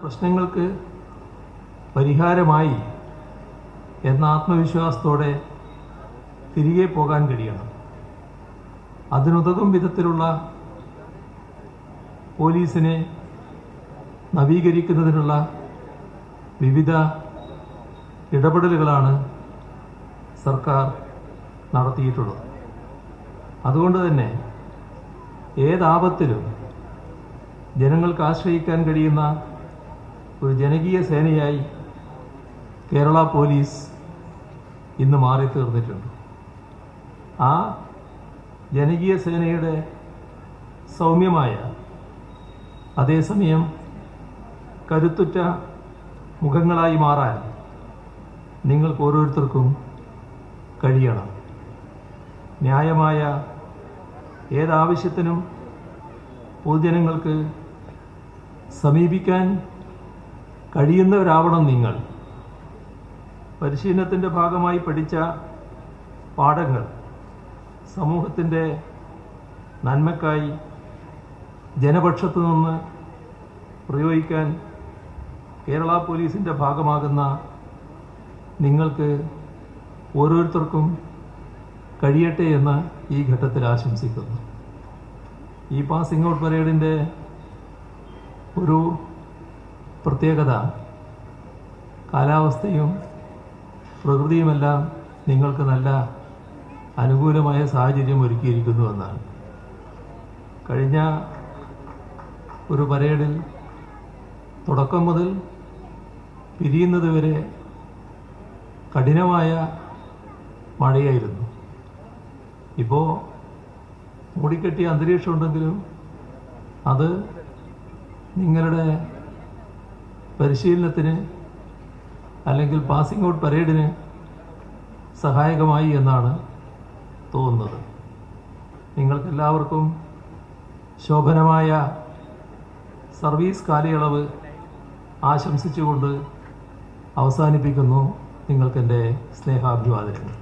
പ്രശ്നങ്ങൾക്ക് പരിഹാരമായി എന്ന ആത്മവിശ്വാസത്തോടെ തിരികെ പോകാൻ കഴിയണം. അതിനുതകും വിധത്തിലുള്ള പോലീസിനെ നവീകരിക്കുന്നതിനുള്ള വിവിധ ഇടപെടലുകളാണ് സർക്കാർ നടത്തിയിട്ടുള്ളത്. അതുകൊണ്ട് തന്നെ ഏതാപത്തിലും ജനങ്ങൾക്ക് ആശ്രയിക്കാൻ കഴിയുന്ന ഒരു ജനകീയ സേനയായി കേരള പോലീസ് ഇന്ന് മാറിത്തീർന്നിട്ടുണ്ട്. ആ ജനകീയ സേനയുടെ സൗമ്യമായ അതേസമയം കരുത്തുറ്റ മുഖങ്ങളായി മാറാൻ നിങ്ങൾക്ക് ഓരോരുത്തർക്കും കഴിയണം. ന്യായമായ ഏതാവശ്യത്തിനും പൊതുജനങ്ങൾക്ക് സമീപിക്കാൻ കഴിയുന്നവരാവണം നിങ്ങൾ. പരിശീലനത്തിൻ്റെ ഭാഗമായി പഠിച്ച പാഠങ്ങൾ സമൂഹത്തിൻ്റെ നന്മയ്ക്കായി ജനപക്ഷത്തു നിന്ന് പ്രയോഗിക്കാൻ കേരള പോലീസിൻ്റെ ഭാഗമാകുന്ന നിങ്ങൾക്ക് ഓരോരുത്തർക്കും കഴിയട്ടെ എന്ന് ഈ ഘട്ടത്തിൽ ആശംസിക്കുന്നു. ഈ പാസിംഗ് ഔട്ട് പരേഡിൻ്റെ ഒരു പ്രത്യേകത കാലാവസ്ഥയും പ്രകൃതിയുമെല്ലാം നിങ്ങൾക്ക് നല്ല അനുകൂലമായ സാഹചര്യം ഒരുക്കിയിരിക്കുന്നു എന്നാണ്. കഴിഞ്ഞ ഒരു പരേഡിൽ തുടക്കം മുതൽ പിരിയുന്നത് വരെ കഠിനമായ മഴയായിരുന്നു. ഇപ്പോൾ മൂടിക്കെട്ടിയ അന്തരീക്ഷം ഉണ്ടെങ്കിലും അത് നിങ്ങളുടെ പരിശീലനത്തിന് അല്ലെങ്കിൽ പാസിംഗ് ഔട്ട് പരേഡിന് സഹായകമായി എന്നാണ് തോന്നുന്നത്. നിങ്ങൾക്കെല്ലാവർക്കും ശോഭനമായ സർവീസ് കാലയളവ് ആശംസിച്ചുകൊണ്ട് അവസാനിപ്പിക്കുന്നു. നിങ്ങൾക്കെൻ്റെ സ്നേഹാഭിവാദനങ്ങൾ.